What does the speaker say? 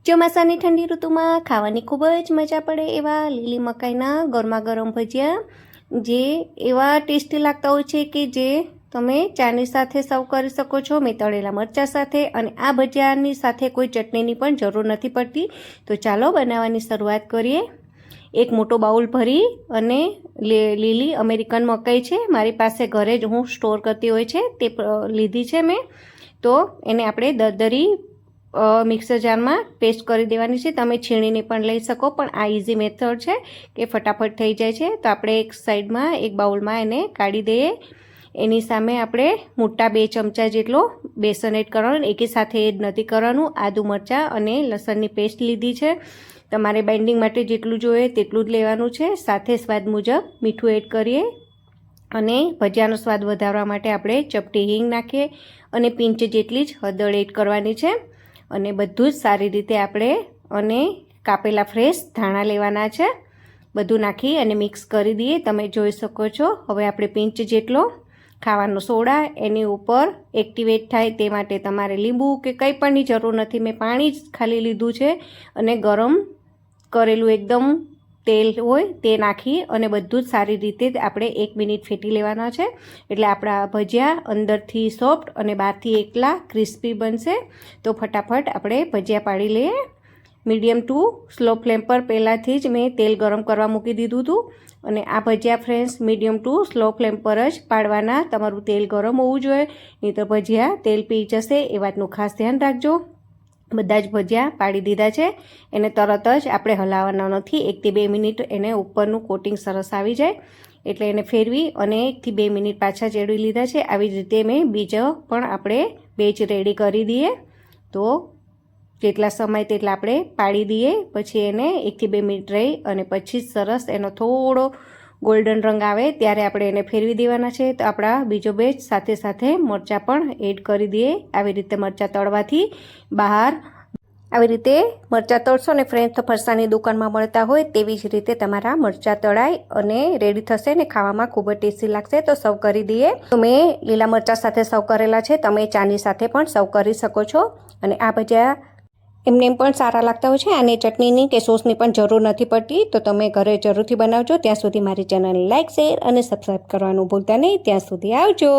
ચોમાસાની ઠંડી ઋતુમાં ખાવાની ખૂબ જ મજા પડે એવા લીલી મકાઈના ગરમા ગરમ ભજીયા જે એવા ટેસ્ટી લાગતા હોય છે કે જે તમે ચાની સાથે સર્વ કરી શકો છો, મેં તળેલા મરચાં સાથે. અને આ ભજીયાની સાથે કોઈ ચટણીની પણ જરૂર નથી પડતી. તો ચાલો બનાવવાની શરૂઆત કરીએ. એક મોટો બાઉલ ભરી અને લીલી અમેરિકન મકાઈ છે મારી પાસે ઘરે જ હું સ્ટોર કરતી હોય છે તે લીધી છે મેં. તો એને આપણે દરદરી મિક્સર જારમાં પેસ્ટ કરી દેવાની છે. તમે છીણીને પણ લઈ શકો, પણ આ ઇઝી મેથડ છે કે ફટાફટ થઈ જાય છે. તો આપણે એક સાઈડમાં એક બાઉલમાં એને કાઢી દઈએ. એની સામે આપણે મોટા 2 ચમચા જેટલો બેસન એડ કરવાનું, એકી સાથે એડ નથી કરવાનું. આદુ મરચાં અને લસણની પેસ્ટ લીધી છે. તમારે બાઇન્ડિંગ માટે જેટલું જોઈએ તેટલું જ લેવાનું છે. સાથે સ્વાદ મુજબ મીઠું એડ કરીએ અને ભજીયાનો સ્વાદ વધારવા માટે આપણે ચપટી હિંગ નાખીએ અને પિંચ જેટલી જ હળદર એડ કરવાની છે. અને બધું જ સારી રીતે આપણે અને કાપેલા ફ્રેશ ધાણા લેવાના છે. બધું નાખી અને મિક્સ કરી દઈએ. તમે જોઈ શકો છો. હવે આપણે પિંચ જેટલો ખાવાનો સોડા એની ઉપર એક્ટિવેટ થાય તે માટે તમારે લીંબુ કે કંઈ પણની જરૂર નથી. મેં પાણી જ ખાલી લીધું છે અને ગરમ કરેલું એકદમ તેલ હોય તે નાખી અને બધું જ સારી રીતે આપણે 1 મિનિટ ફેટી લેવાના છે. એટલે આપણા ભજીયા અંદરથી સોફ્ટ અને બહારથી એકલા ક્રિસ્પી બનશે. તો ફટાફટ આપણે ભજીયા પાડી લઈએ. મીડિયમ ટુ સ્લો ફ્લેમ પર પહેલાંથી જ મેં તેલ ગરમ કરવા મૂકી દીધું હતું. અને આ ભજીયા friends medium to slow flame પર જ પાડવાના. તમારું તેલ ગરમ હોવું જોઈએ, નહીં તો ભજીયા તેલ પી જશે. એ વાતનું ખાસ ધ્યાન રાખજો. બધા જ ભજીયા પાડી દીધા છે. એને તરત જ આપણે હલાવવાના નથી. 1 થી 2 મિનિટ એને ઉપરનું કોટિંગ સરસ આવી જાય એટલે એને ફેરવી અને 1 થી 2 મિનિટ પાછા ચેડવી લીધા છે. આવી જ રીતે મેં બીજો પણ આપણે બેચ રેડી કરી દઈએ. તો જેટલા સમય તેટલા આપણે પાડી દઈએ. પછી એને 1 થી 2 મિનિટ રહી અને પછી સરસ એનો થોડો ગોલ્ડન રંગ આવે ત્યારે આપણે એને ફેરવી દેવાના છે. તો આપણા બીજો બેચ સાથે સાથે મરચાં પણ એડ કરી દઈએ. આવી રીતે મરચાં તળવાથી બહાર આવી રીતે મરચાં તળશો ને ફ્રેન્ડ્સ, તો ફરસાણની દુકાનમાં મળતા હોય તેવી જ રીતે તમારા મરચાં તળાય અને રેડી થશે ને ખાવામાં ખૂબ જ ટેસ્ટી લાગશે. તો સર્વ કરી દઈએ. તો મેં લીલા મરચાં સાથે સર્વ કરેલા છે. તમે ચાની સાથે પણ સર્વ કરી શકો છો. અને આ ભજીયા એમને પણ સારા લાગતા હોય છે. આને ચટણીની કે સોસની પણ જરૂર નથી પડતી. તો તમે ઘરે જરૂરથી બનાવજો. ત્યાં સુધી મારી ચેનલને લાઇક, શેર અને સબસ્ક્રાઈબ કરવાનું ભૂલતા નહીં. ત્યાં સુધી આવજો.